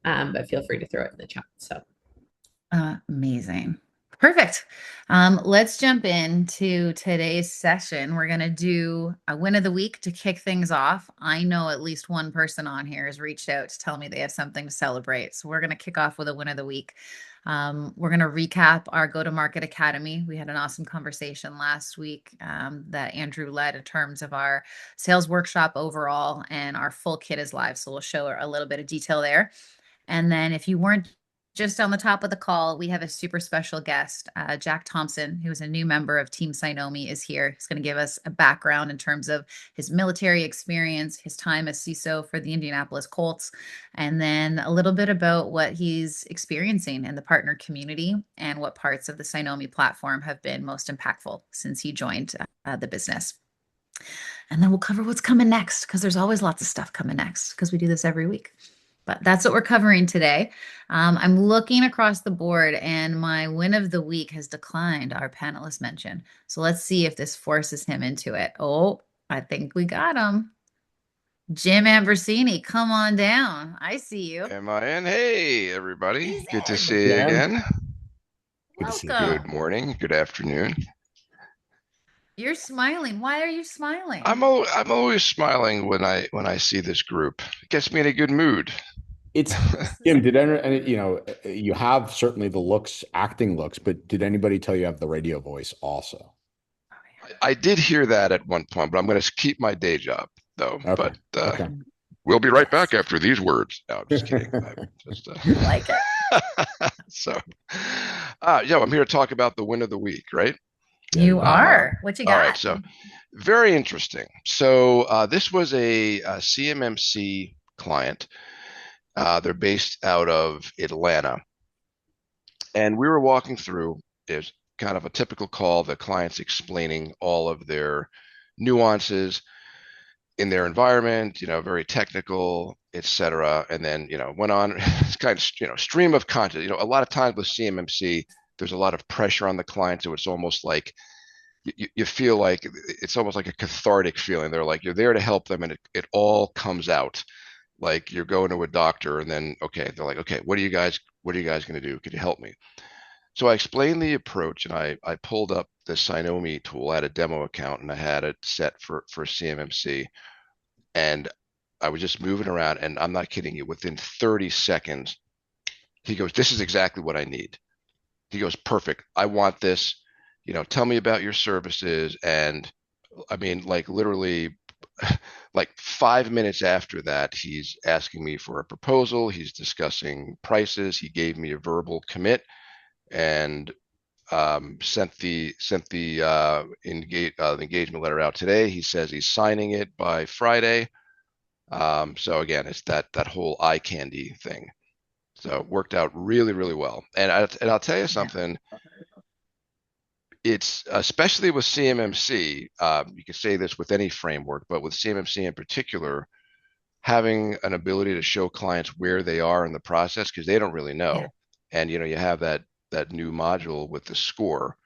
but feel free to throw it in the chat. So Amazing. Perfect. Let's jump into today's session. We're going to do a win of the week to kick things off. I know at least one person on here has reached out to tell me they have something to celebrate. So we're going to kick off with a win of the week. We're going to recap our Go-to-Market Academy. We had an awesome conversation last week that Andrew led in terms of our sales workshop overall, and our full kit is live. So we'll show a little bit of detail there. And then if you weren't just on the top of the call, we have a super special guest, Jack Thompson, who is a new member of Team Cynomi, is here. He's going to give us a background in terms of his military experience, his time as CISO for the Indianapolis Colts, and then a little bit about what he's experiencing in the partner community and what parts of the Cynomi platform have been most impactful since he joined the business. And then we'll cover what's coming next, because there's always lots of stuff coming next, because we do this every week. But that's what we're covering today. I'm looking across the board, and my win of the week has declined our panelist mention. So let's see if this forces him into it. Oh, I think we got him. Jim Ambrosini, come on down. I see you. Am I in? Hey, everybody. He's Good to in. see you Jen, again. good to see you. Good Welcome. morning. Good afternoon. You're smiling. Why are you smiling? I'm always smiling when I see this group. It gets me in a good mood. It's Jim. Did any, you have certainly the looks, acting looks, but did anybody tell you have the radio voice also? I did hear that at one point, but I'm going to keep my day job though. Okay. But Okay. we'll be right Yes. back after these words. No, I'm just kidding. Like it. So, I'm here to talk about the win of the week, right? Yeah, You you are. are. What you All right. got? So, very interesting. So, this was a CMMC client. They're based out of Atlanta. And we were walking through, there's kind of a typical call, the client's explaining all of their nuances in their environment, very technical, etc. And then, went on it's kind of, stream of content. A lot of times with CMMC, there's a lot of pressure on the client. So it's almost like you feel like it's almost like a cathartic feeling. They're like, you're there to help them, and it all comes out. Like you're going to a doctor, and then, okay, they're like, okay, what are you guys going to do? Could you help me? So I explained the approach, and I pulled up the Cynomi tool. I had a demo account, and I had it set for CMMC. And I was just moving around, and I'm not kidding you, within 30 seconds, he goes, this is exactly what I need. He goes, perfect. I want this. Tell me about your services. And I mean, like literally, like 5 minutes after that, he's asking me for a proposal. He's discussing prices. He gave me a verbal commit, and sent the engagement letter out today. He says he's signing it by Friday. So again, it's that whole eye candy thing. So it worked out really, really well. And I'll tell you something. It's especially with CMMC. You can say this with any framework, but with CMMC in particular, having an ability to show clients where they are in the process, because they don't really know. Yeah. And you have that new module with the score.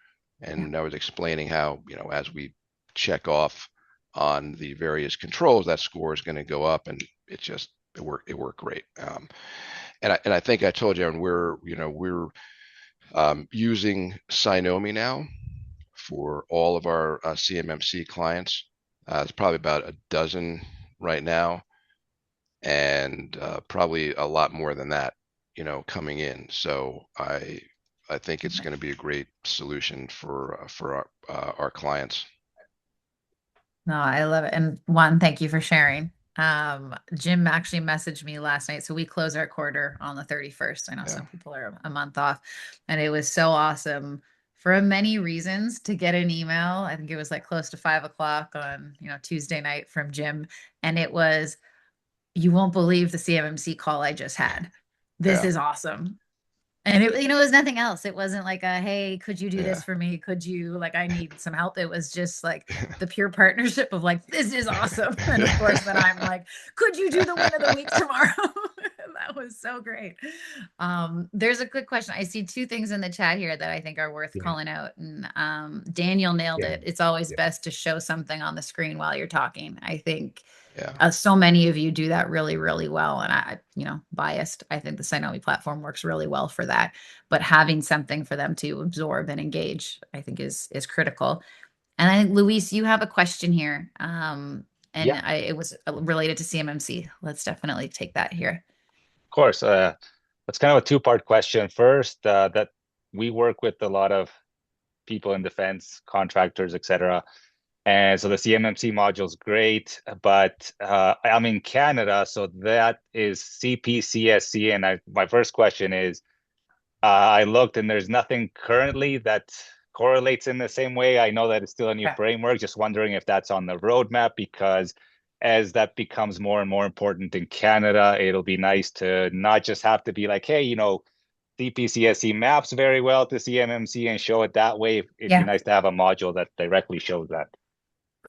And I was explaining how, as we check off on the various controls, that score is going to go up, and it worked great. And I think I told you, and we're using Cynomi now for all of our CMMC clients. It's probably about a dozen right now, and probably a lot more than that, coming in. So I think it's going to be a great solution for our clients. No, I love it. And one, thank you for sharing. Jim actually messaged me last night. So we close our quarter on the 31st. I know Yeah. some people are a month off, and it was so awesome for many reasons to get an email. I think it was like close to 5 o'clock on, Tuesday night from Jim. And it was, you won't believe the CMMC call I just had. This Yeah. is awesome. And it was nothing else. It wasn't like a, hey, could you do Yeah. this for me? Could you, like, I need some help. It was just like the pure partnership of like, this is awesome. And of course, then I'm like, could you do the win of the week tomorrow? That was so great. There's a quick question. I see two things in the chat here that I think are worth calling out. And Daniel nailed it. It's always best to show something on the screen while you're talking. I think so many of you do that really, really well. And I, biased, I think the Cynomi platform works really well for that. But having something for them to absorb and engage, I think is critical. And I think, Luis, you have a question here. It was related to CMMC. Let's definitely take that here. Of course. It's kind of a two-part question. First, that we work with a lot of people in defense, contractors, etc. And so the CMMC module is great, but I'm in Canada, so that is CPCSC. And my first question is, I looked and there's nothing currently that correlates in the same way. I know that it's still a new framework, just wondering if that's on the roadmap, because as that becomes more and more important in Canada, it'll be nice to not just have to be like, hey, CPCSC maps very well to CMMC and show it that way. It'd be nice to have a module that directly shows that.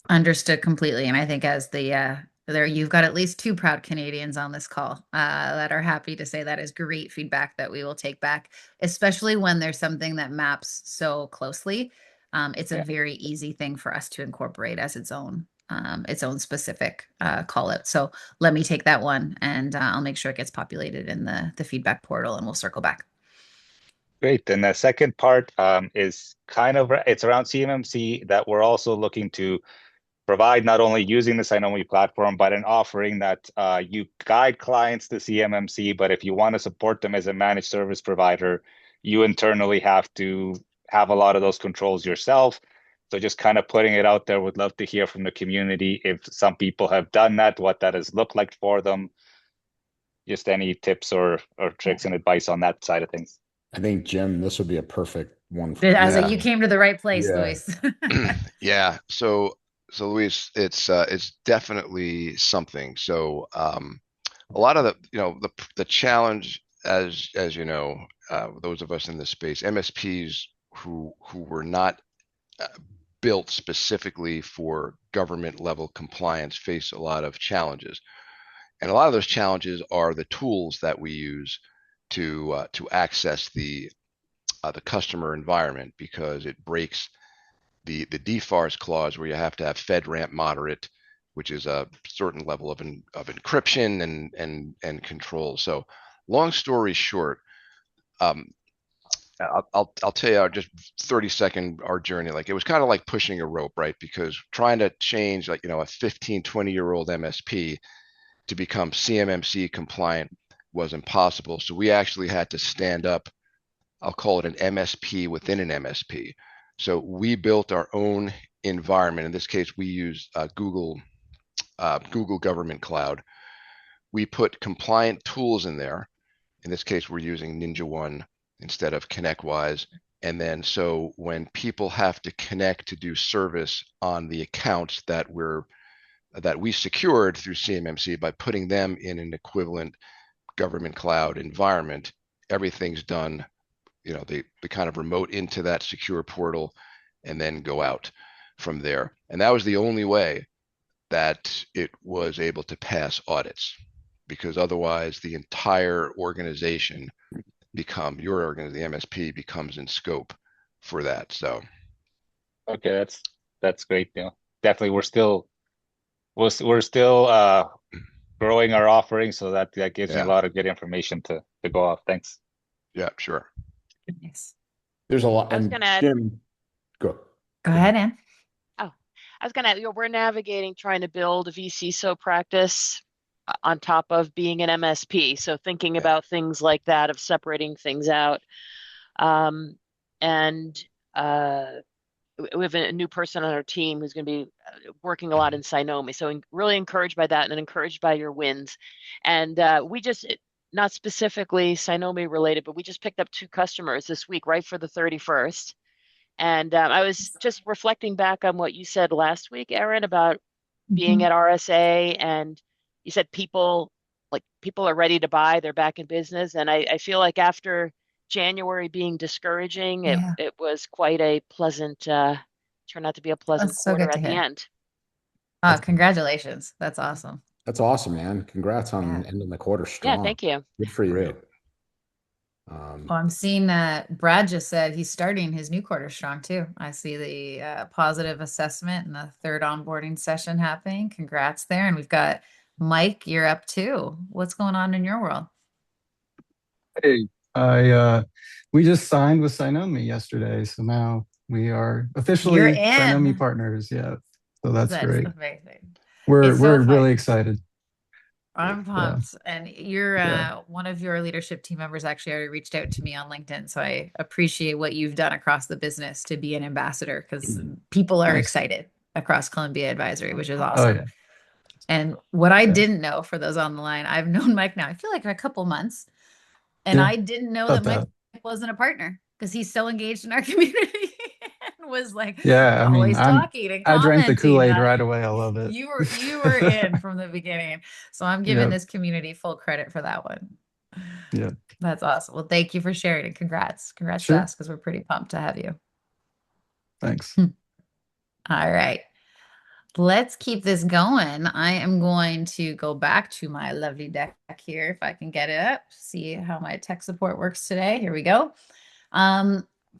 Understood completely. And I think as you've got at least two proud Canadians on this call that are happy to say that is great feedback that we will take back, especially when there's something that maps so closely. It's a very easy thing for us to incorporate as its own specific call out. So let me take that one and I'll make sure it gets populated in the feedback portal and we'll circle back. Great. And the second part is it's around CMMC that we're also looking to provide, not only using the Cynomi platform, but an offering that you guide clients to CMMC, but if you want to support them as a managed service provider, you internally have to have a lot of those controls yourself. So just kind of putting it out there, would love to hear from the community if some people have done that, what that has looked like for them. Just any tips or tricks and advice on that side of things. I think, Jim, this would be a perfect one for I was like, you came to the right place, Luis. Yeah. So Luis, it's definitely something. So a lot of the challenge, as you know, those of us in this space, MSPs who were not built specifically for government level compliance face a lot of challenges, and a lot of those challenges are the tools that we use to access the customer environment, because it breaks the DFARS clause where you have to have FedRAMP moderate, which is a certain level of encryption and control. So long story short, I'll tell you just 30-second our journey. Like, it was kind of like pushing a rope, right? Because trying to change a 15-20-year-old MSP to become CMMC compliant was impossible. So we actually had to stand up, I'll call it an MSP within an MSP. So we built our own environment. In this case, we used Google Government Cloud. We put compliant tools in there. In this case, we're using NinjaOne instead of ConnectWise. And then so when people have to connect to do service on the accounts that we secured through CMMC by putting them in an equivalent government cloud environment, everything's done. They kind of remote into that secure portal and then go out from there. And that was the only way that it was able to pass audits, because otherwise the entire organization the MSP becomes in scope for that. So okay, that's great. Definitely we're still growing our offering, so that gives me a lot of good information to go off. Thanks. Yeah, sure. Nice. There's a lot. I was going to add. Jim, go ahead, Ann. Oh, I was going to. We're navigating trying to build a vCISO practice on top of being an MSP. So thinking about things like that, of separating things out, and we have a new person on our team who's going to be working a lot in Cynomi. So really encouraged by that and encouraged by your wins. And we just, not specifically Cynomi related, but we just picked up 2 customers this week, right for the 31st. And I was just reflecting back on what you said last week, Erin, about being at RSA, and you said people are ready to buy, they're back in business. And I feel like after January being discouraging, it was quite a pleasant, turned out to be a pleasant quarter at the end. Congratulations. That's awesome. That's awesome, man. Congrats on Yeah. ending the quarter Yeah, strong. thank you. Good for you. Great. Well, I'm seeing that Brad just said he's starting his new quarter strong too. I see the positive assessment and the third onboarding session happening. Congrats there. And we've got Mike, you're up too. What's going on in your world? Hey, we just signed with Cynomi yesterday, so now we are You're officially Cynomi in. partners. Yeah, so that's That's great. amazing. We're It's so really fun. excited. I'm pumped. And you're Yeah, one of your leadership team members actually already reached out to me on LinkedIn. So I appreciate what you've done across the business to be an ambassador because people are nice. excited across Columbia Advisory, which is Oh awesome. yeah, And what I yeah, didn't know for those on the line, I've known Mike now, I feel like a couple months, and yeah. I didn't know that About Mike that. wasn't a partner because he's so engaged in our community and was like Yeah, I mean, always talking and I drank the commenting. Kool-Aid right away. I love it. You were in from the beginning. So I'm giving Yeah, this community full credit for that one. yeah. That's awesome. Well, thank you for sharing and congrats. Congrats to Sure. us because we're pretty pumped to have you. Thanks. All right. Let's keep this going. I am going to go back to my lovely deck here if I can get it up, see how my tech support works today. Here we go.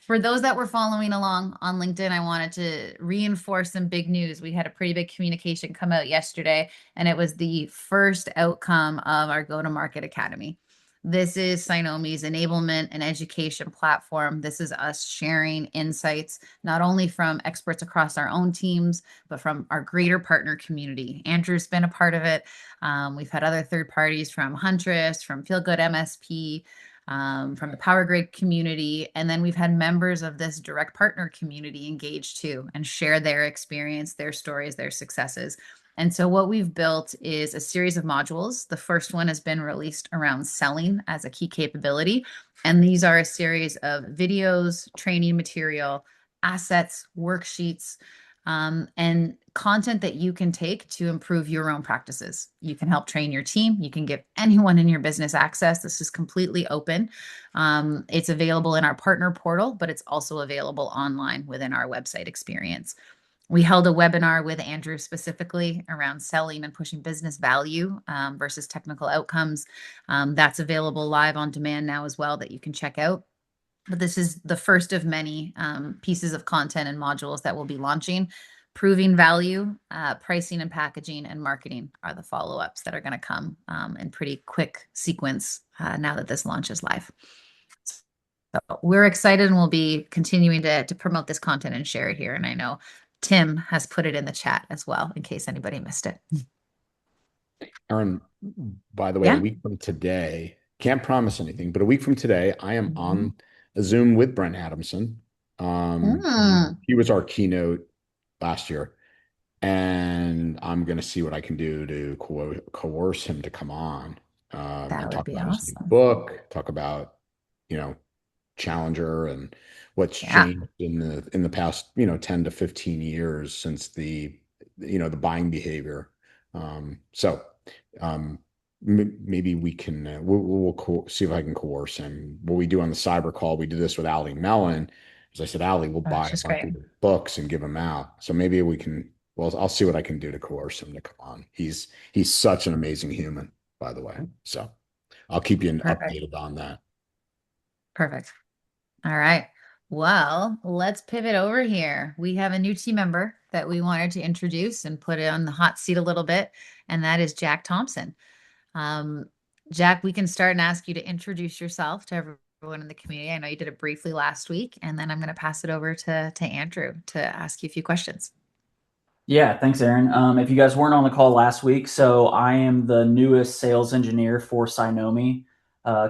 For those that were following along on LinkedIn, I wanted to reinforce some big news. We had a pretty big communication come out yesterday, and it was the first outcome of our Go-to-Market Academy. This is Cynomi's enablement and education platform. This is us sharing insights, not only from experts across our own teams, but from our greater partner community. Andrew's been a part of it. We've had other third parties from Huntress, from Feel Good MSP, from the Power Grid community. And then we've had members of this direct partner community engage too and share their experience, their stories, their successes. And so what we've built is a series of modules. The first one has been released around selling as a key capability. And these are a series of videos, training material, assets, worksheets, and content that you can take to improve your own practices. You can help train your team. You can give anyone in your business access. This is completely open. It's available in our partner portal, but it's also available online within our website experience. We held a webinar with Andrew specifically around selling and pushing business value versus technical outcomes. That's available live on demand now as well that you can check out. But this is the first of many pieces of content and modules that we'll be launching. Proving value, pricing and packaging, and marketing are the follow-ups that are going to come in pretty quick sequence now that this launch is live. So we're excited and we'll be continuing to promote this content and share it here. And I know Tim has put it in the chat as well in case anybody missed it. Aaron, by the way, Yeah. a week from today, can't promise anything, but a week from today, I am Mhm. on a Zoom with Brent Adamson. He was our keynote last year, and I'm going to see what I can do to coerce him to come on That and would talk be about his new awesome. book, talk about, Challenger and what's Yeah. changed in the past, 10 to 15 years since the buying behavior. So maybe we can we'll see if I can coerce him. What we do on the cyber call, we did this with Ali Mellon. As I said, Ali, we'll buy That's a just bunch great. of books and give them out. So maybe we can. Well, I'll see what I can do to coerce him to come on. He's such an amazing human, by the way. So I'll keep you Perfect. updated on that. Perfect. All right. Well, let's pivot over here. We have a new team member that we wanted to introduce and put it on the hot seat a little bit, and that is Jack Thompson. Jack, we can start and ask you to introduce yourself to everyone in the community. I know you did it briefly last week, and then I'm going to pass it over to Andrew to ask you a few questions. Yeah, thanks, Aaron. If you guys weren't on the call last week, so I am the newest sales engineer for Cynomi,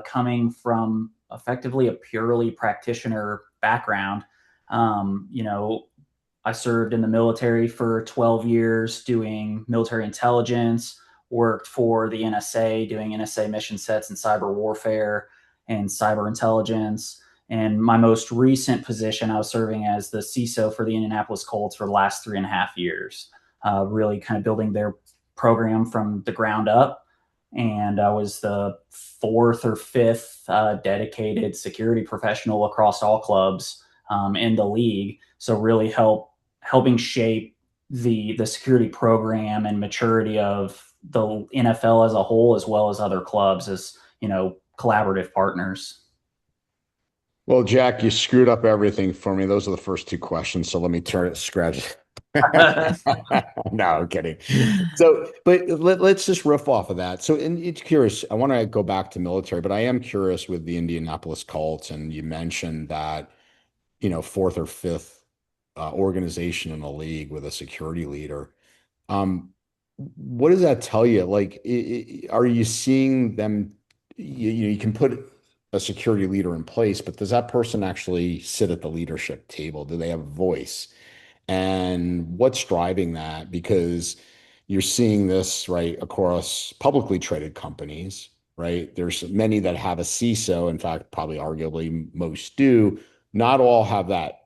coming from effectively a purely practitioner background. I served in the military for 12 years doing military intelligence, worked for the NSA doing NSA mission sets and cyber warfare and cyber intelligence. And my most recent position, I was serving as the CISO for the Indianapolis Colts for the last 3.5 years, really kind of building their program from the ground up. And I was the fourth or fifth dedicated security professional across all clubs in the league. So really helping shape the security program and maturity of the NFL as a whole, as well as other clubs as, collaborative partners. Well, Jack, you screwed up everything for me. Those are the first two questions. So let me turn it, scratch. No, I'm kidding. So, but let's just riff off of that. So, and it's curious. I want to go back to military, but I am curious with the Indianapolis Colts, and you mentioned that, fourth or fifth organization in the league with a security leader. What does that tell you? Like, are you seeing them? You can put a security leader in place, but does that person actually sit at the leadership table? Do they have a voice? And what's driving that? Because you're seeing this right across publicly traded companies, right? There's many that have a CISO. In fact, probably arguably most do. Not all have that,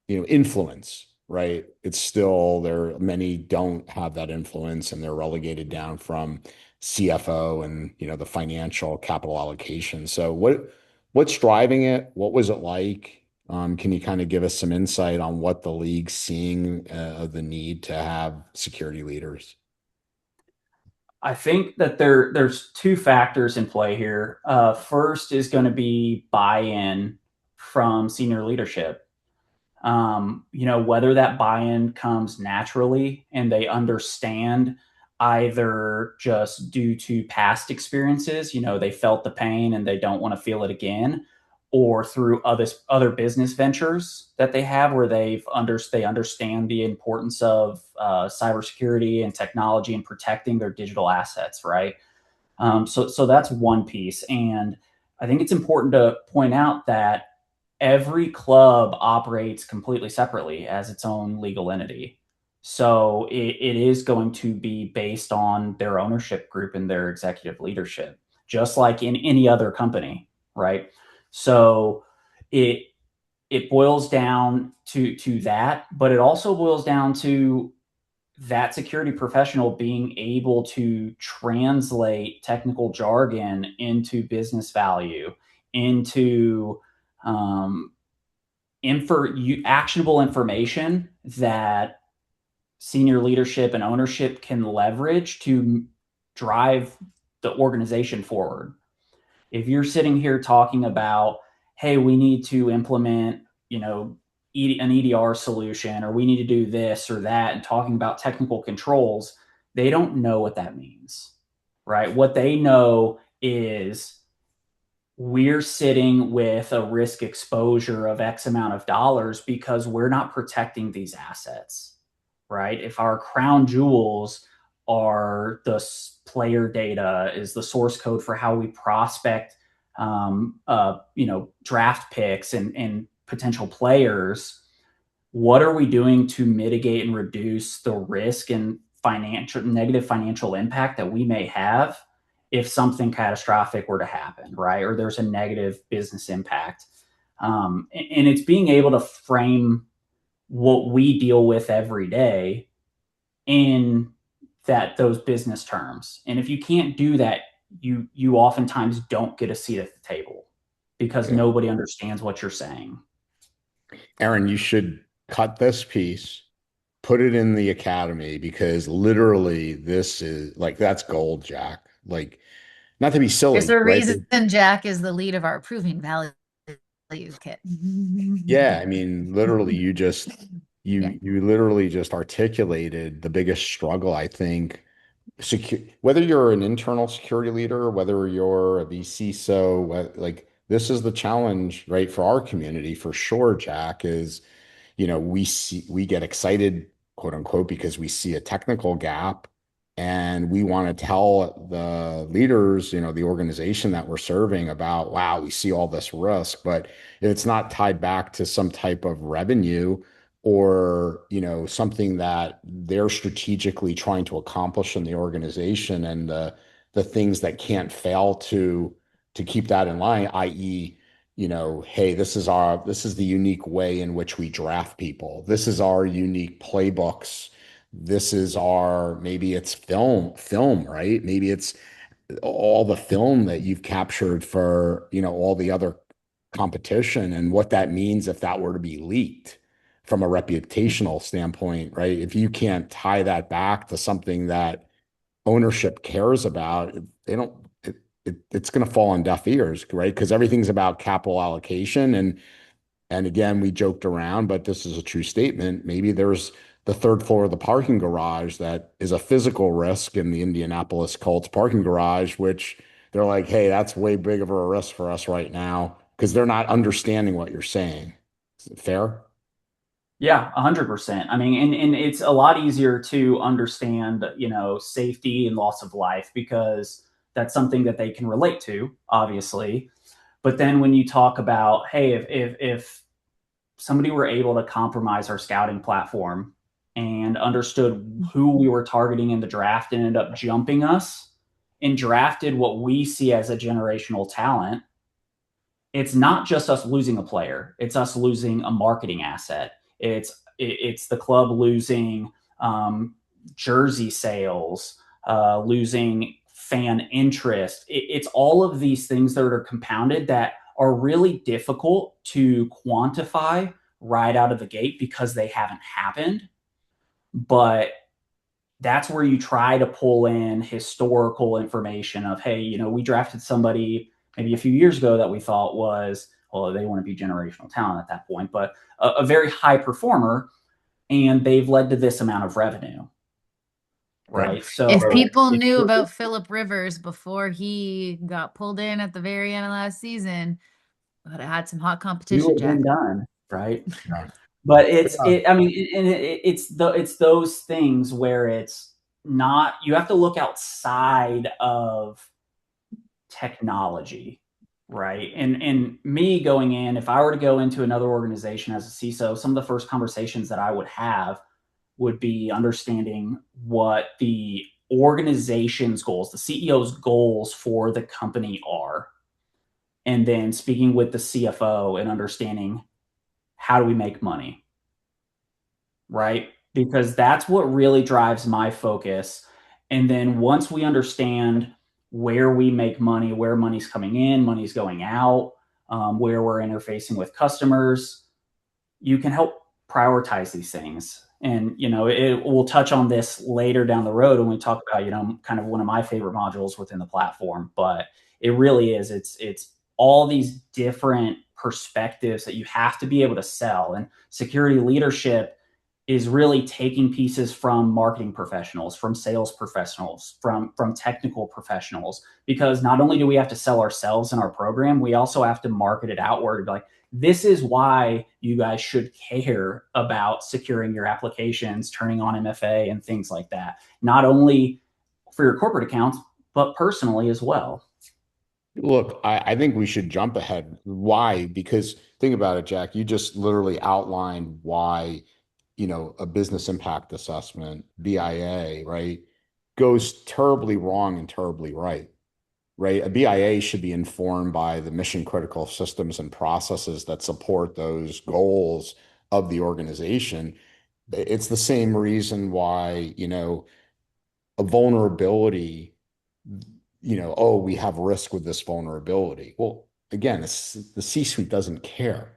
influence, right? It's still there. Many don't have that influence and they're relegated down from CFO and, the financial capital allocation. So what's driving it? What was it like? Can you kind of give us some insight on what the league's seeing of the need to have security leaders? I think that there's two factors in play here. First is going to be buy-in from senior leadership. Whether that buy-in comes naturally and they understand either just due to past experiences, they felt the pain and they don't want to feel it again, or through other business ventures that they have where they understand the importance of cybersecurity and technology and protecting their digital assets, right? So that's one piece. And I think it's important to point out that every club operates completely separately as its own legal entity. So it is going to be based on their ownership group and their executive leadership, just like in any other company, right? So it boils down to that, but it also boils down to that security professional being able to translate technical jargon into business value, into actionable information that senior leadership and ownership can leverage to drive the organization forward. If you're sitting here talking about, hey, we need to implement, an EDR solution, or we need to do this or that, and talking about technical controls, they don't know what that means, right? What they know is we're sitting with a risk exposure of X amount of dollars because we're not protecting these assets, right? If our crown jewels are the player data, is the source code for how we prospect, draft picks and potential players, what are we doing to mitigate and reduce the risk and negative financial impact that we may have if something catastrophic were to happen, right? Or there's a negative business impact. And it's being able to frame what we deal with every day in those business terms. And if you can't do that, you oftentimes don't get a seat at the table because nobody understands what you're saying. Aaron, you should cut this piece, put it in the academy, because literally this is like, that's gold, Jack. Like, not to be silly. There's a right? reason Jack is the lead of our proving value kit. Yeah, I mean, literally, you literally just articulated the biggest struggle, I think. Whether you're an internal security leader, whether you're a VCSO, like this is the challenge, right, for our community for sure, Jack, is, we get excited, quote unquote, because we see a technical gap and we want to tell the leaders, the organization that we're serving about, wow, we see all this risk, but if it's not tied back to some type of revenue or, something that they're strategically trying to accomplish in the organization and the things that can't fail to keep that in line, i.e., hey, this is the unique way in which we draft people. This is our unique playbooks. This is maybe it's film, right? Maybe it's all the film that you've captured for, all the other competition and what that means if that were to be leaked from a reputational standpoint, right? If you can't tie that back to something that ownership cares about, they don't, it's going to fall on deaf ears, right? Because everything's about capital allocation. And again, we joked around, but this is a true statement. Maybe there's the third floor of the parking garage that is a physical risk in the Indianapolis Colts parking garage, which they're like, hey, that's way big of a risk for us right now because they're not understanding what you're saying. Is it fair? Yeah, 100%. I mean, and it's a lot easier to understand, safety and loss of life because that's something that they can relate to, obviously. But then when you talk about, hey, if somebody were able to compromise our scouting platform and understood who we were targeting in the draft and ended up jumping us and drafted what we see as a generational talent, it's not just us losing a player. It's us losing a marketing asset. It's the club losing jersey sales, losing fan interest. It's all of these things that are compounded that are really difficult to quantify right out of the gate because they haven't happened. But that's where you try to pull in historical information of, hey, we drafted somebody maybe a few years ago that we thought was, well, they want to be generational talent at that point, but a very high performer, and they've led to this amount of revenue. Right. So if people knew about Phillip Rivers before he got pulled in at the very end of last season, but it had some hot competition, Jack. Done, right? Yeah. But it's those things where it's not, you have to look outside of technology, right? And me going in, if I were to go into another organization as a CISO, some of the first conversations that I would have would be understanding what the organization's goals, the CEO's goals for the company are. And then speaking with the CFO and understanding how do we make money, right? Because that's what really drives my focus. And then once we understand where we make money, where money's coming in, money's going out, where we're interfacing with customers, you can help prioritize these things. And, we'll touch on this later down the road when we talk about, kind of one of my favorite modules within the platform, but it really is, it's all these different perspectives that you have to be able to sell. And security leadership is really taking pieces from marketing professionals, from sales professionals, from technical professionals, because not only do we have to sell ourselves and our program, we also have to market it outward to be like, this is why you guys should care about securing your applications, turning on MFA and things like that. Not only for your corporate accounts, but personally as well. Look, I think we should jump ahead. Why? Because think about it, Jack. You just literally outlined why, a business impact assessment, BIA, right, goes terribly wrong and terribly right. Right? A BIA should be informed by the mission critical systems and processes that support those goals of the organization. It's the same reason why, a vulnerability, oh, we have risk with this vulnerability. Well, again, the C-suite doesn't care.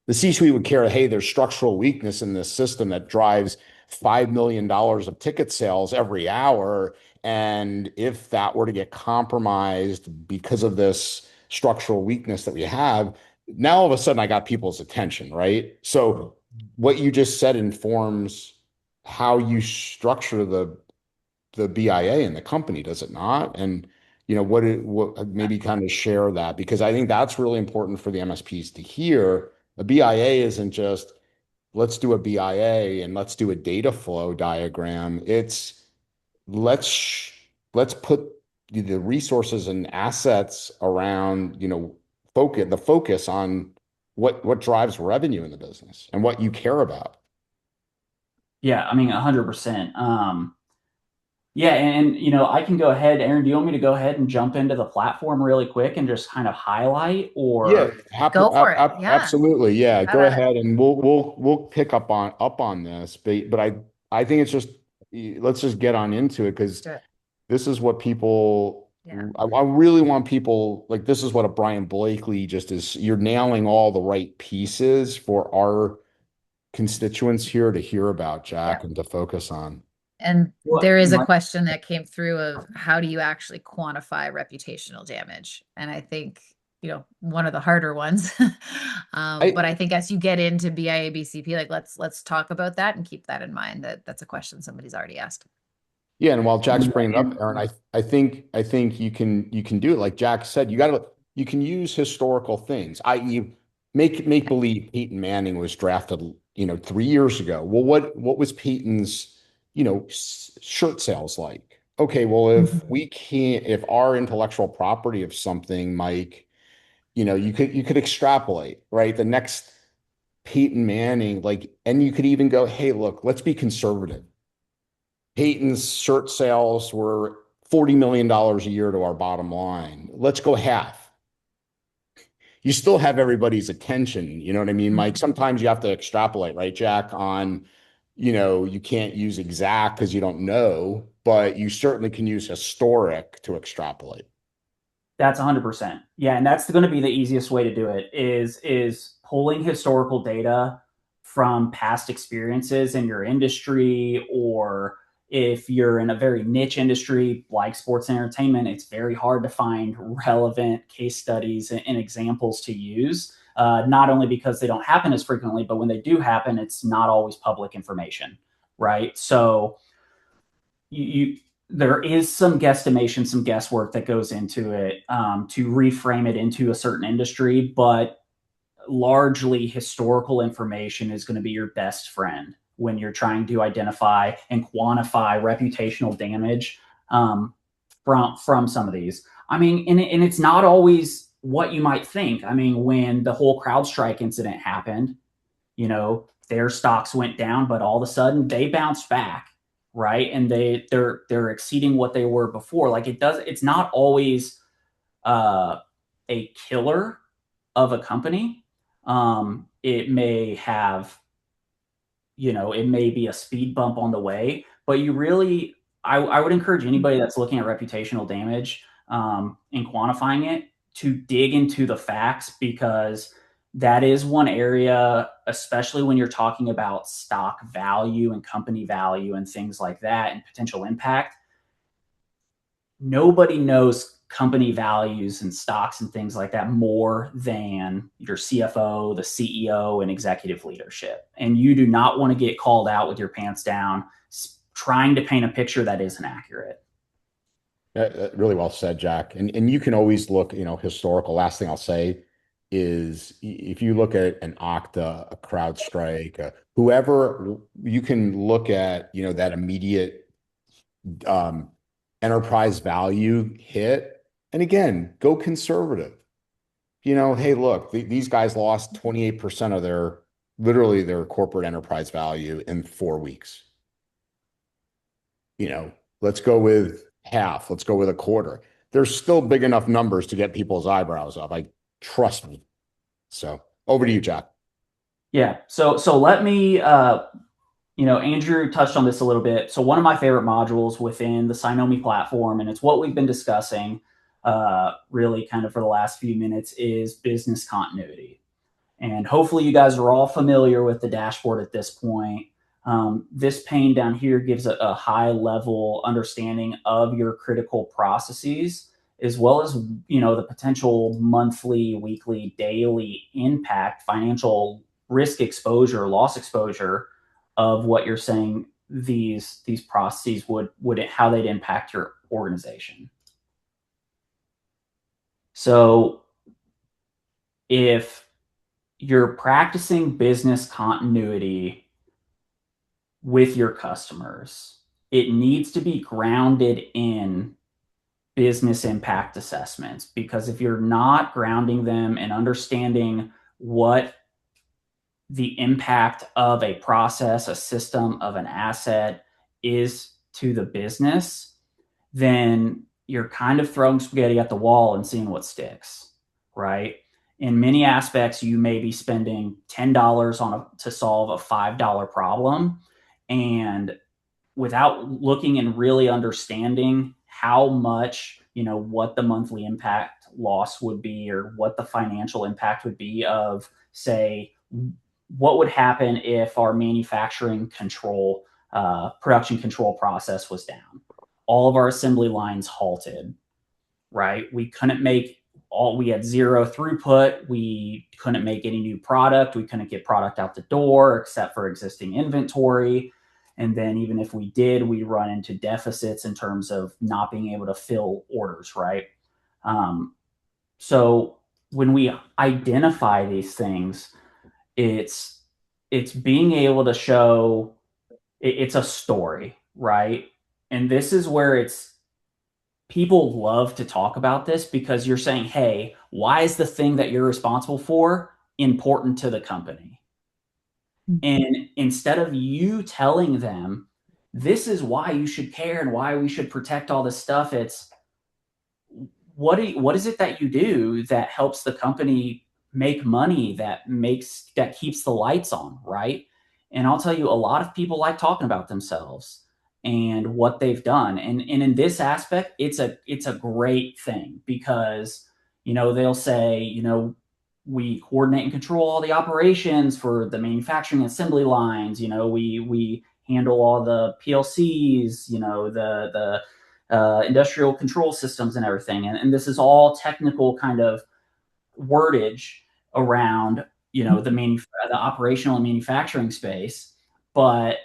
The C-suite would care, hey, there's structural weakness in this system that drives $5 million of ticket sales every hour. And if that were to get compromised because of this structural weakness that we have, now all of a sudden I got people's attention, right? So what you just said informs how you structure the BIA in the company, does it not? And what maybe kind of share that, because I think that's really important for the MSPs to hear. A BIA isn't just let's do a BIA and let's do a data flow diagram. It's let's put the resources and assets around, focus on what drives revenue in the business and what you care about. Yeah, I mean, 100%. Yeah, and I can go ahead. Aaron, do you want me to go ahead and jump into the platform really quick and just kind of highlight, or go for it? Yeah. Absolutely. Yeah, go ahead, and we'll pick up on this. But I think it's just, let's just get on into it, because this is what people. Yeah. I really want people, like, this is what a Brian Blakely just is. You're nailing all the right pieces for our constituents here to hear about, Jack, and to focus on. And Well, there is a my- question that came through of how do you actually quantify reputational damage? And I think, one of the harder ones. But I think as you get into BIA BCP, like let's talk about that and keep that in mind, that that's a question somebody's already asked. Yeah, and while Jack's bringing it up, Aaron, I think you can do it. Like Jack said, you can use historical things, i.e., make believe Peyton Manning was drafted, 3 years ago. Well, what was Peyton's, shirt sales like? Okay, well, if our intellectual property of something, Mike, you could extrapolate, right? The next Peyton Manning, and you could even go, hey, look, let's be conservative. Peyton's shirt sales were $40 million a year to our bottom line. Let's go half. You still have everybody's attention. You know what I mean, Mike? Sometimes you have to extrapolate, right, Jack, on, you can't use exact because you don't know, but you certainly can use historic to extrapolate. That's 100%. Yeah, and that's going to be the easiest way to do it is pulling historical data from past experiences in your industry, or if you're in a very niche industry like sports and entertainment, it's very hard to find relevant case studies and examples to use. Not only because they don't happen as frequently, but when they do happen, it's not always public information, right? So there is some guesstimation, some guesswork that goes into it to reframe it into a certain industry, but largely historical information is going to be your best friend when you're trying to identify and quantify reputational damage from some of these. I mean, and it's not always what you might think. I mean, when the whole CrowdStrike incident happened, their stocks went down, but all of a sudden they bounced back, right? And they're exceeding what they were before. Like it's not always a killer of a company. It may have, it may be a speed bump on the way, but I would encourage anybody that's looking at reputational damage and quantifying it to dig into the facts, because that is one area, especially when you're talking about stock value and company value and things like that and potential impact. Nobody knows company values and stocks and things like that more than your CFO, the CEO, and executive leadership. And you do not want to get called out with your pants down trying to paint a picture that isn't accurate. Really well said, Jack. And you can always look, historical. Last thing I'll say is if you look at an Okta, a CrowdStrike, whoever, you can look at, that immediate enterprise value hit. And again, go conservative. Hey, look, these guys lost 28% of literally their corporate enterprise value in 4 weeks. Let's go with half. Let's go with a quarter. There's still big enough numbers to get people's eyebrows up. Trust me. So over to you, Jack. Yeah. So let me, Andrew touched on this a little bit. So one of my favorite modules within the Cynomi platform, and it's what we've been discussing really kind of for the last few minutes, is business continuity. And hopefully you guys are all familiar with the dashboard at this point. This pane down here gives a high level understanding of your critical processes, as well as, the potential monthly, weekly, daily impact, financial risk exposure, loss exposure of what you're saying these processes would how they'd impact your organization. So if you're practicing business continuity with your customers, it needs to be grounded in business impact assessments, because if you're not grounding them and understanding what the impact of a process, a system, of an asset is to the business, then you're kind of throwing spaghetti at the wall and seeing what sticks, right? In many aspects, you may be spending $10 to solve a $5 problem, and without looking and really understanding how much, what the monthly impact loss would be, or what the financial impact would be of, say, what would happen if our manufacturing control production control process was down. All of our assembly lines halted, right? We couldn't make we had zero throughput. We couldn't make any new product. We couldn't get product out the door except for existing inventory. And then even if we did, we run into deficits in terms of not being able to fill orders, right? So when we identify these things, it's being able to show it's a story, right? And this is where people love to talk about this, because you're saying, hey, why is the thing that you're responsible for important to the company? And instead of you telling them, this is why you should care and why we should protect all this stuff, it's what is it that you do that helps the company make money, that keeps the lights on, right? And I'll tell you, a lot of people like talking about themselves and what they've done. And in this aspect, it's a great thing, because, they'll say, we coordinate and control all the operations for the manufacturing assembly lines. We handle all the PLCs, the industrial control systems and everything. And this is all technical kind of wordage around, the operational and manufacturing space. But,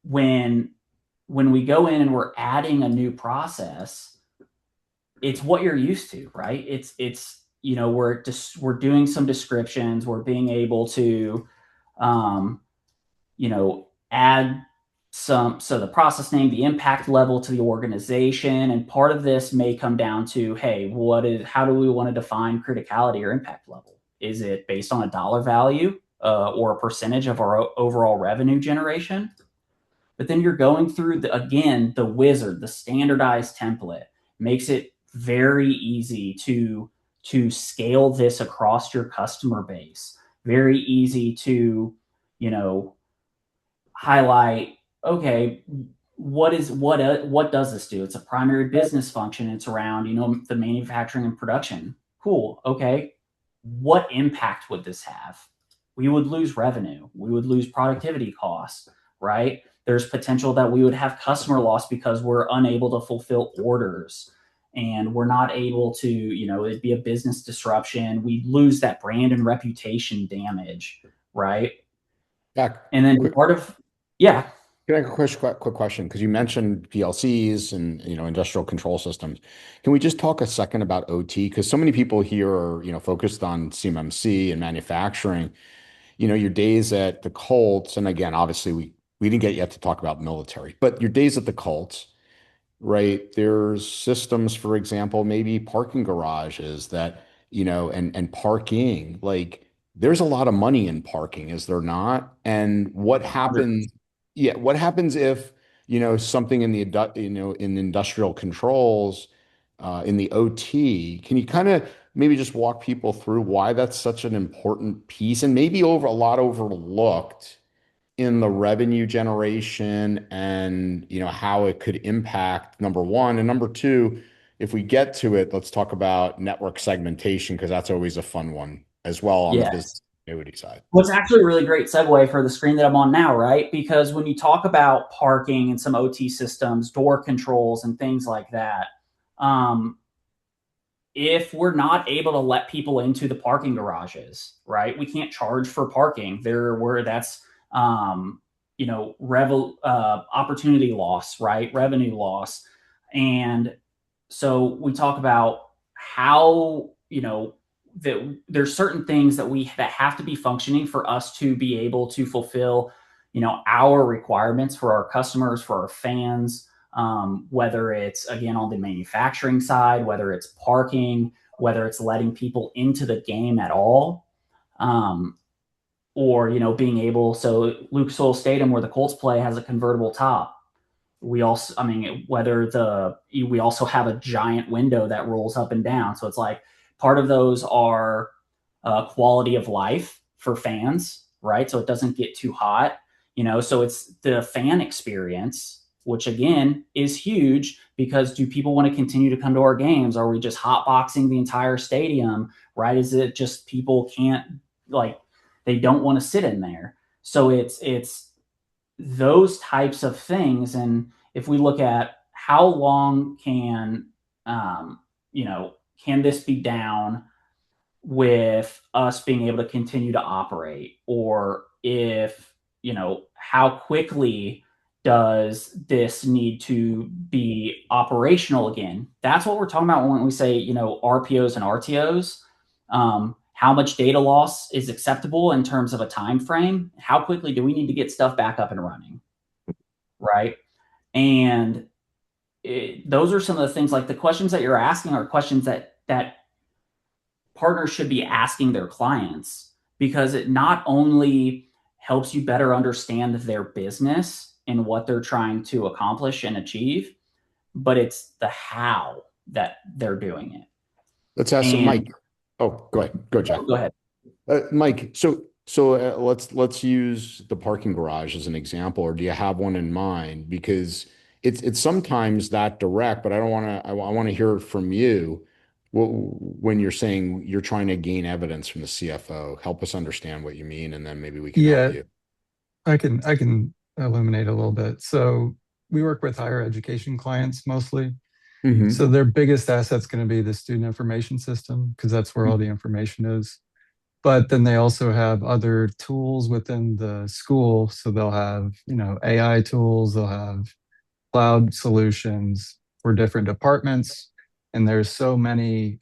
when we go in and we're adding a new process, it's what you're used to, right? It's we're doing some descriptions, we're being able to, add so the process name, the impact level to the organization. And part of this may come down to, hey, how do we want to define criticality or impact level? Is it based on a dollar value or a percentage of our overall revenue generation? But then you're going through the wizard, the standardized template makes it very easy to scale this across your customer base. Very easy to, highlight, okay, what does this do? It's a primary business function. It's around, the manufacturing and production. Cool. Okay. What impact would this have? We would lose revenue. We would lose productivity costs, right? There's potential that we would have customer loss because we're unable to fulfill orders, and we're not able to, it'd be a business disruption. We lose that brand and reputation damage, right? Back. And then yeah. Can I have a quick question? Because you mentioned PLCs and industrial control systems. Can we just talk a second about OT? Because so many people here are focused on CMMC and manufacturing. Your days at the Colts, and again, obviously we didn't get yet to talk about military, but your days at the Colts, right? There's systems, for example, maybe parking garages that and parking. Like, there's a lot of money in parking, is there not? And what happens? Yeah, what happens if something in the in industrial controls, in the OT? Can you kind of maybe just walk people through why that's such an important piece, and maybe a lot overlooked in the revenue generation, and how it could impact, number one, and number two, if we get to it, let's talk about network segmentation, because that's always a fun one as well on the business continuity side. Well, it's actually a really great segue for the screen that I'm on now, right? Because when you talk about parking and some OT systems, door controls and things like that, if we're not able to let people into the parking garages, right? We can't charge for parking. That's opportunity loss, right? Revenue loss. And so we talk about how, that there's certain things that have to be functioning for us to be able to fulfill, our requirements for our customers, for our fans, whether it's, again, on the manufacturing side, whether it's parking, whether it's letting people into the game at all, or, being able, so Lucas Oil Stadium, where the Colts play, has a convertible top. We also, we also have a giant window that rolls up and down. So it's like, part of those are quality of life for fans, right? So it doesn't get too hot, so it's the fan experience, which again is huge, because do people want to continue to come to our games? Are we just hotboxing the entire stadium, right? Is it just people can't, they don't want to sit in there? So it's those types of things. And if we look at how long can, can this be down with us being able to continue to operate, or if, how quickly does this need to be operational again? That's what we're talking about when we say, RPOs and RTOs. How much data loss is acceptable in terms of a time frame? How quickly do we need to get stuff back up and running? Right. And those are some of the things, like the questions that you're asking are questions that partners should be asking their clients, because it not only helps you better understand their business and what they're trying to accomplish and achieve, but it's the how that they're doing it. Let's ask Mike. Oh, go ahead. Go, Jack. Go ahead. Mike, so let's use the parking garage as an example, or do you have one in mind? Because it's sometimes that direct, but I want to hear it from you. When you're saying you're trying to gain evidence from the CFO, help us understand what you mean, and then maybe we can help you. I can illuminate a little bit. So we work with higher education clients mostly. Mm-hmm. So their biggest asset's going to be the student information system, because that's where all the information is. But then they also have other tools within the school. So they'll have, AI tools, they'll have cloud solutions for different departments. And there's so many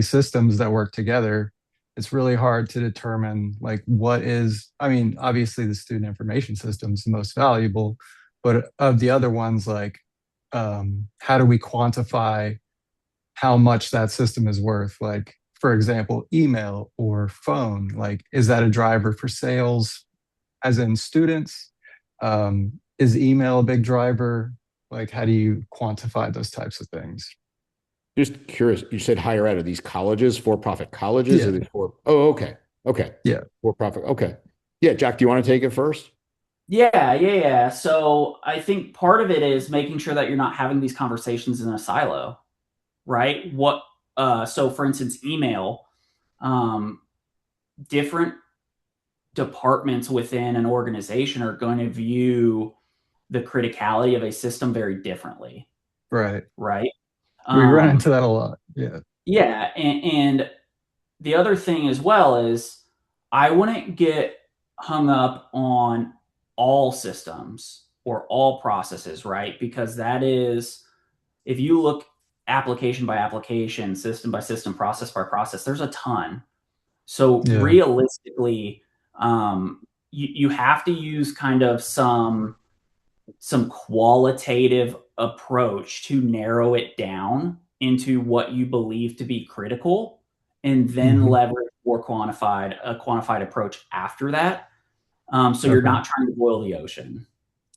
systems that work together. It's really hard to determine like obviously the student information system is the most valuable, but of the other ones, like how do we quantify how much that system is worth? Like, for example, email or phone, like, is that a driver for sales as in students? Is email a big driver? Like, how do you quantify those types of things? Just curious, you said higher ed. Are these colleges, for-profit colleges? Yeah. Are these oh, okay. Yeah. For-profit. Okay. Yeah, Jack, do you want to take it first? Yeah. So I think part of it is making sure that you're not having these conversations in a silo, right? So for instance, email, different departments within an organization are going to view the criticality of a system very differently. Right. Right. We run into that a lot. Yeah. Yeah. And the other thing as well is I wouldn't get hung up on all systems or all processes, right? Because that is, if you look application by application, system by system, process by process, there's a ton. So realistically, you have to use kind of some qualitative approach to narrow it down into what you believe to be critical, and then leverage a quantified approach after that. So you're not trying to boil the ocean.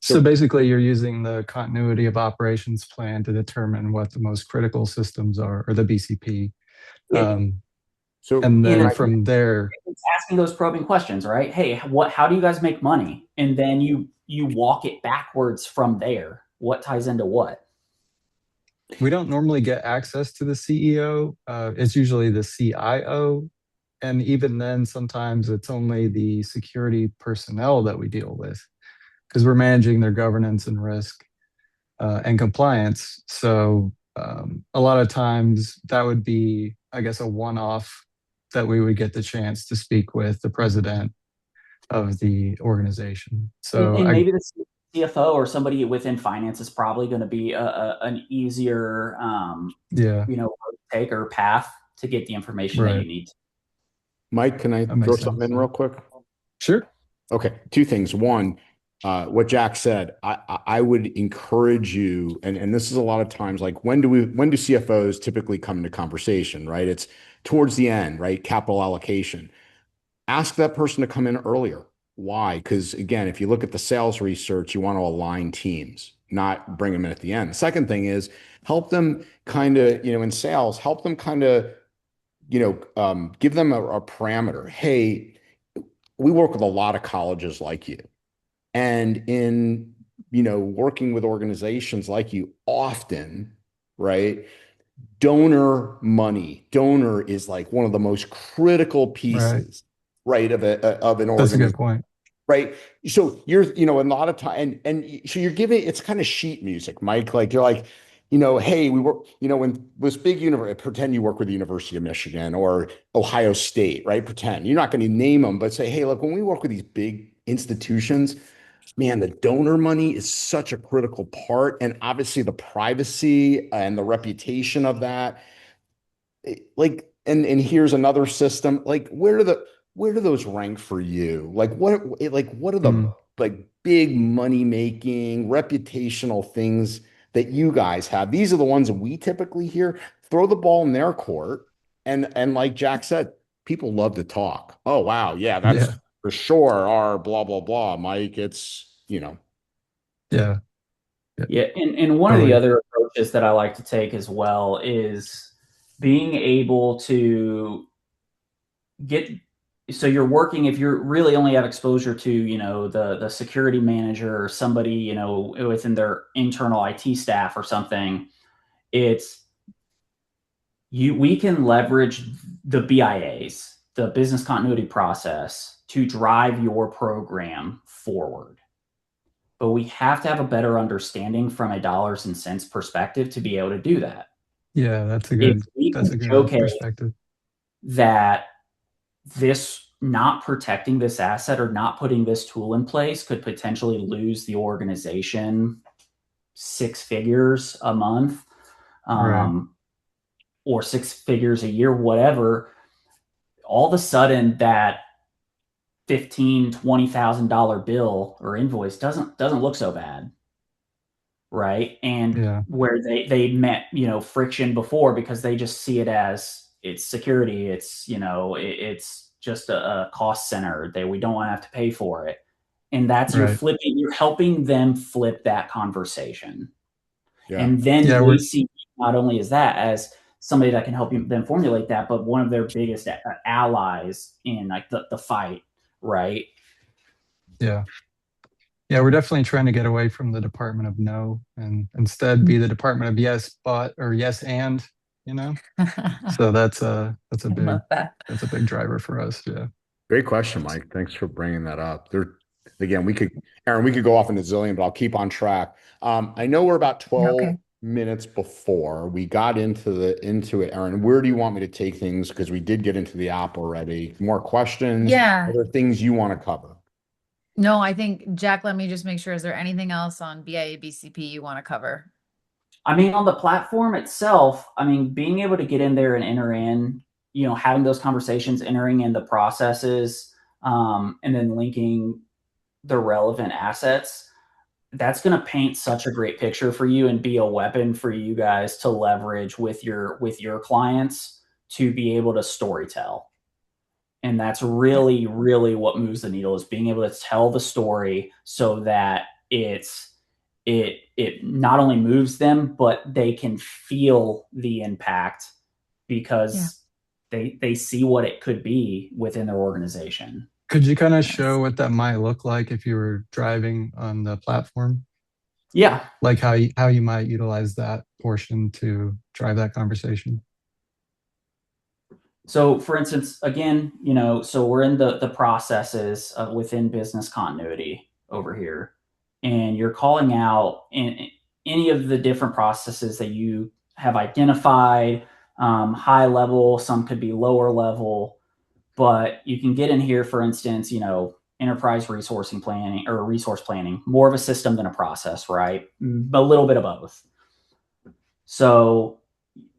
So basically you're using the continuity of operations plan to determine what the most critical systems are, or the BCP. And then from there, it's asking those probing questions, right? Hey, how do you guys make money? And then you walk it backwards from there. What ties into what? We don't normally get access to the CEO. It's usually the CIO. And even then, sometimes it's only the security personnel that we deal with, because we're managing their governance and risk and compliance. So a lot of times that would be, I guess, a one-off that we would get the chance to speak with the president of the organization. So and maybe the CFO or somebody within finance is probably going to be an easier, take or path to get the information that you need. Mike, can I throw something in real quick? Sure. Okay. Two things. One, what Jack said, I would encourage you, and this is a lot of times, like when do CFOs typically come into conversation, right? It's towards the end, right? Capital allocation. Ask that person to come in earlier. Why? Because again, if you look at the sales research, you want to align teams, not bring them in at the end. The second thing is help them kind of, in sales, help them kind of, give them a parameter. Hey, we work with a lot of colleges like you. And in, working with organizations like you often, right? Donor money. Donor is like one of the most critical pieces right, of an That's a organization. good point. Right. So you're, a lot of time and so you're giving it's kind of sheet music, Mike. Like you're like, hey, we work, when this big university, pretend you work with the University of Michigan or Ohio State, right? Pretend you're not going to name them, but say, hey, look, when we work with these big institutions, man, the donor money is such a critical part. And obviously the privacy and the reputation of that. Like, and here's another system. Like, where do those rank for you? What are the Mm, like big money making reputational things that you guys have? These are the ones that we typically hear. Throw the ball in their court, and like Jack said, people love to talk. Oh wow, yeah, yeah. that's for sure our blah blah blah, Mike. It's. Yeah. Yeah. Yeah, and one of the Totally. other approaches that I like to take as well is being able to get so you're working if you're really only have exposure to the security manager or somebody within their internal IT staff or something. It's we can leverage the BIAs, the business continuity process, to drive your program forward. But we have to have a better understanding from a dollars and cents perspective to be able to do that. Yeah, that's a If good we that's can a good showcase perspective. that this not protecting this asset or not putting this tool in place could potentially lose the organization 6 figures a month, Right. or 6 figures a year, whatever. All of a sudden, that $15,000-$20,000 bill or invoice doesn't look so bad, right? And Yeah. where they met friction before because they just see it as it's security, it's just a cost center that we don't want to have to pay for it. And that's Right. you're helping them flip that conversation. Yeah. And then Yeah, they see not only as somebody that can help them formulate that, but one of their biggest allies in like the fight, right? yeah. Yeah, we're definitely trying to get away from the department of no and instead be the department of yes, but or yes and, you know. So that's a I love that. big driver for us. Yeah. Great question, Mike. Thanks for bringing that up. Again, Aaron, we could go off in a zillion, but I'll keep on track. I know we're about 12 Okay. minutes before we got into it, Aaron. Where do you want me to take things? Because we did get into the app already. More questions? Yeah. Other things you want to cover? No, I think, Jack, let me just make sure. Is there anything else on BIA BCP you want to cover? I mean, on the platform itself, I mean, being able to get in there and enter in, having those conversations, entering in the processes, and then linking the relevant assets, that's going to paint such a great picture for you and be a weapon for you guys to leverage with your clients to be able to storytell. And that's really, really what moves the needle, is being able to tell the story so that it not only moves them, but they can feel the impact because they see what it could be within their organization. Could you kind of show what that might look like if you were driving on the platform? Yeah. Like how you might utilize that portion to drive that conversation? So for instance, again, so we're in the processes within business continuity over here, and you're calling out in any of the different processes that you have identified, high level, some could be lower level, but you can get in here, for instance, enterprise resourcing planning or resource planning, more of a system than a process, right? A little bit of both. So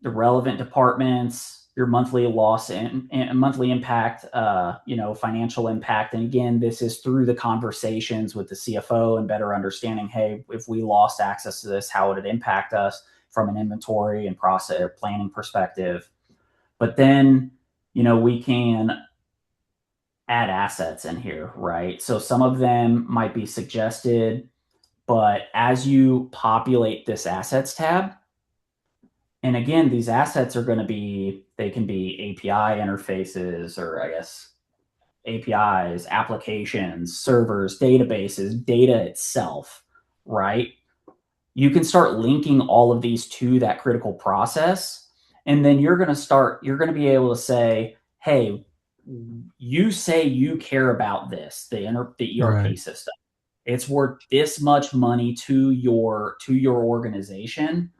the relevant departments, your monthly loss and monthly impact, financial impact. And again, this is through the conversations with the CFO and better understanding, hey, if we lost access to this, how would it impact us from an inventory and process or planning perspective? But then, we can add assets in here, right? So some of them might be suggested, but as you populate this assets tab, and again, these assets are going to they can be API interfaces, or I guess APIs, applications, servers, databases, data itself, right? You can start linking all of these to that critical process. And then you're going to be able to say, hey, you say you care about this, the ERP Right. system. It's worth this much money to your organization.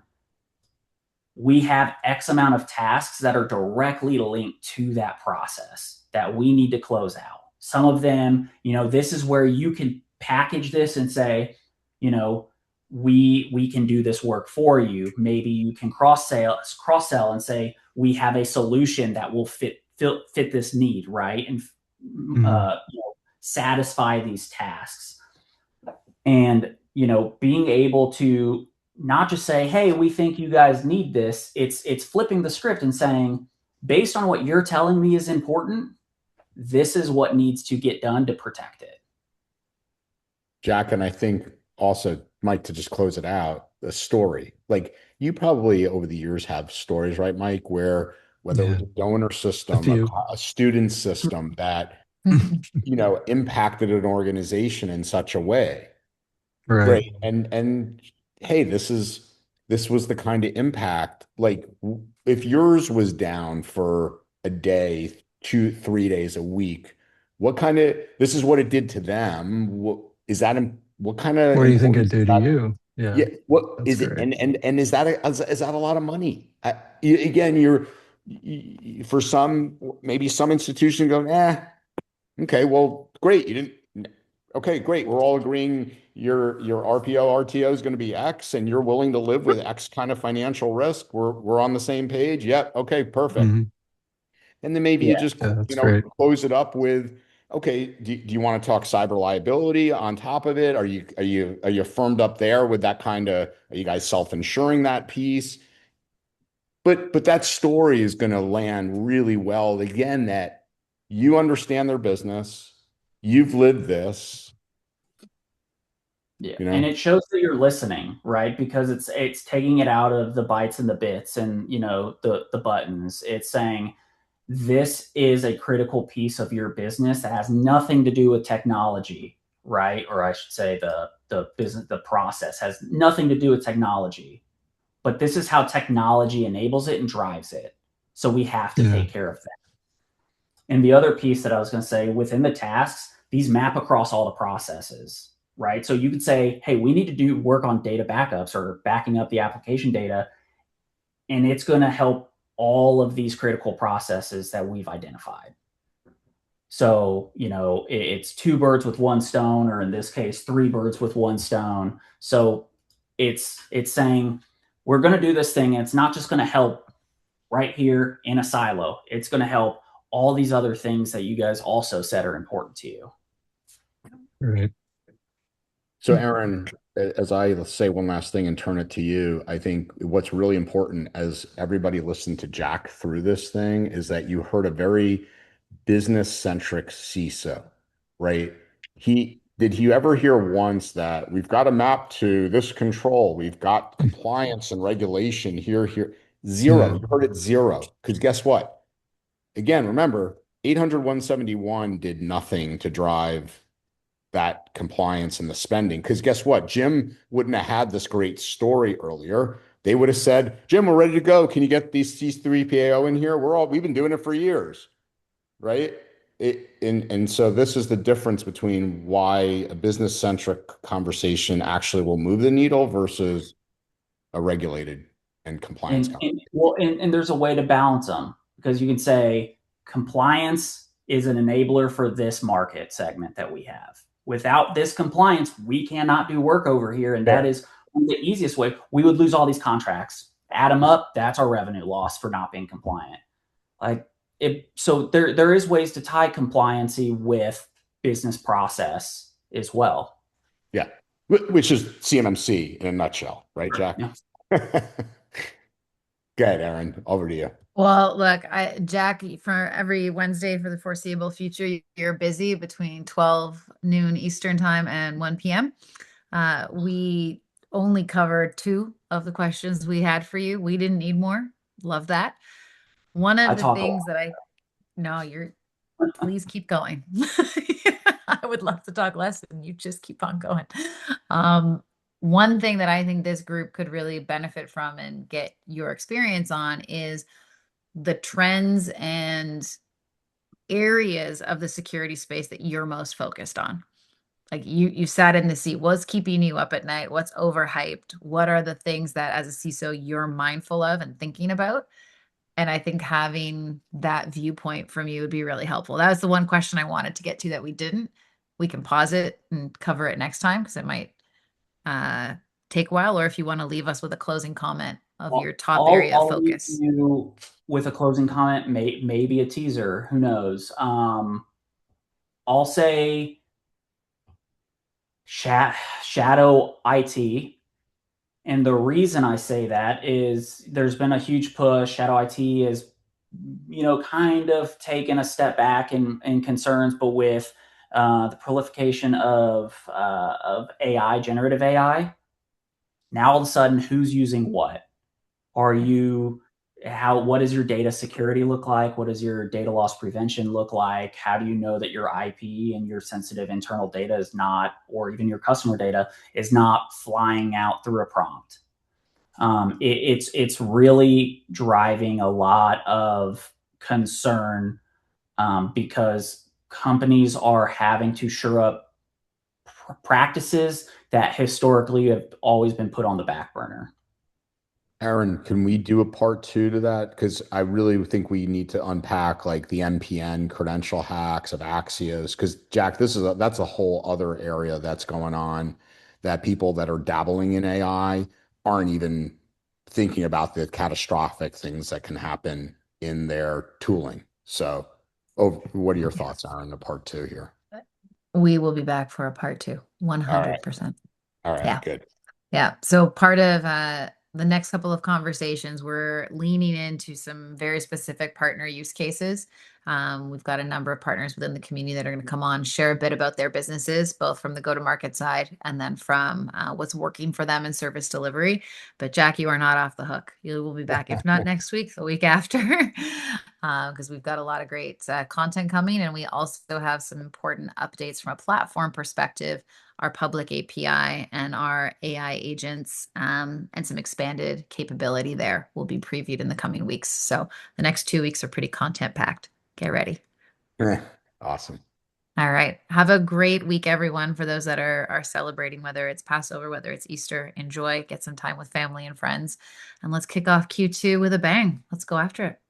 We have X amount of tasks that are directly linked to that process that we need to close out. Some of them, this is where you can package this and say, we can do this work for you. Maybe you can cross sell and say, we have a solution that will fit this need, right? And satisfy these tasks. And being able to not just say, hey, we think you guys need this. It's flipping the script and saying, based on what you're telling me is important, this is what needs to get done to protect it. Jack, and I think also, Mike, to just close it out, a story. Like you probably over the years have stories, right, Mike, where whether it was a donor system, a student system that, impacted an organization in such a way. Right. And hey, this was the kind of impact. Like if yours was down for a day, 2-3 days a week, this is what it did to them. What kind of What do you think it did to you? Yeah. What is it? And is that a lot of money? Again, for some, maybe some institution go, okay, well, great. You didn't. Okay, great. We're all agreeing your RTO is going to be X, and you're willing to live with X kind of financial risk. We're on the same page. Yep. Okay, perfect. And then maybe you just close it up with, okay, do you want to talk cyber liability on top of it? Are you firmed up there with that kind of? Are you guys self-insuring that piece? But that story is going to land really well. Again, that you understand their business, you've lived this. Yeah. And it shows that you're listening, right? Because it's taking it out of the bytes and the bits and the buttons. It's saying this is a critical piece of your business that has nothing to do with technology, right? Or I should say the business, the process has nothing to do with technology. But this is how technology enables it and drives it. So we have to take care of that. And the other piece that I was going to say, within the tasks, these map across all the processes, right? So you could say, hey, we need to do work on data backups or backing up the application data. And it's going to help all of these critical processes that we've identified. So, it's 2 birds with 1 stone, or in this case, 3 birds with 1 stone. So it's saying, we're going to do this thing, and it's not just going to help right here in a silo. It's going to help all these other things that you guys also said are important to you. Right. So Aaron, as I say one last thing and turn it to you, I think what's really important as everybody listened to Jack through this thing is that you heard a very business-centric CISO, right? Did you ever hear once that we've got a map to this control, we've got compliance and regulation here? Zero. You heard it zero. Because guess what? Again, remember, 800-171 did nothing to drive that compliance and the spending. Because guess what? Jim wouldn't have had this great story earlier. They would have said, Jim, we're ready to go. Can you get these C3PAO in here? We've been doing it for years, right? And so this is the difference between why a business-centric conversation actually will move the needle versus a regulated and compliance conversation. And there's a way to balance them, because you can say compliance is an enabler for this market segment that we have. Without this compliance, we cannot do work over here. And that is the easiest way. We would lose all these contracts. Add them up. That's our revenue loss for not being compliant. So there is ways to tie compliancy with business process as well. Yeah. Which is CMMC in a nutshell, right, Jack? Yeah. Go ahead, Aaron. Over to you. Well, look, Jack, for every Wednesday for the foreseeable future, you're busy between 12 noon Eastern time and 1 p.m. We only covered 2 of the questions we had for you. We didn't need more. Love that. One of the things that please keep going. I would love to talk less and you just keep on going. One thing that I think this group could really benefit from and get your experience on is the trends and areas of the security space that you're most focused on? Like you sat in the seat, what's keeping you up at night? What's overhyped? What are the things that as a CISO you're mindful of and thinking about? And I think having that viewpoint from you would be really helpful. That was the one question I wanted to get to that we didn't. We can pause it and cover it next time because it might take a while, or if you want to leave us with a closing comment of your top area of focus. I'll leave you with a closing comment, maybe a teaser, who knows. I'll say shadow IT. And the reason I say that is there's been a huge push. Shadow IT is, kind of taken a step back in concerns, but with the proliferation of AI, generative AI, now all of a sudden, who's using what? What does your data security look like? What does your data loss prevention look like? How do you know that your IP and your sensitive internal data is not, or even your customer data is not flying out through a prompt? It's really driving a lot of concern because companies are having to shore up practices that historically have always been put on the back burner. Aaron, can we do a part 2 to that? Because I really think we need to unpack like the NPN credential hacks of Axios. Because Jack, that's a whole other area that's going on that people that are dabbling in AI aren't even thinking about the catastrophic things that can happen in their tooling. So, what are your thoughts, Aaron, the part 2 here? We will be back for a part 2, 100%. All right, yeah. Good. Yeah. So part of the next couple of conversations, we're leaning into some very specific partner use cases. We've got a number of partners within the community that are going to come on, share a bit about their businesses, both from the go-to-market side and then from what's working for them in service delivery. But Jack, you are not off the hook. You will be back, if not next week, the week after, because we've got a lot of great content coming. And we also have some important updates from a platform perspective, our public API and our AI agents, and some expanded capability there will be previewed in the coming weeks. So the next 2 weeks are pretty content packed. Get ready. Awesome. All right. Have a great week, everyone. For those that are celebrating, whether it's Passover, whether it's Easter, enjoy, get some time with family and friends, and let's kick off Q2 with a bang. Let's go after it.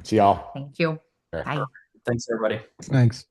See y'all. Thank you. Sure. Bye. Thanks, everybody. Thanks.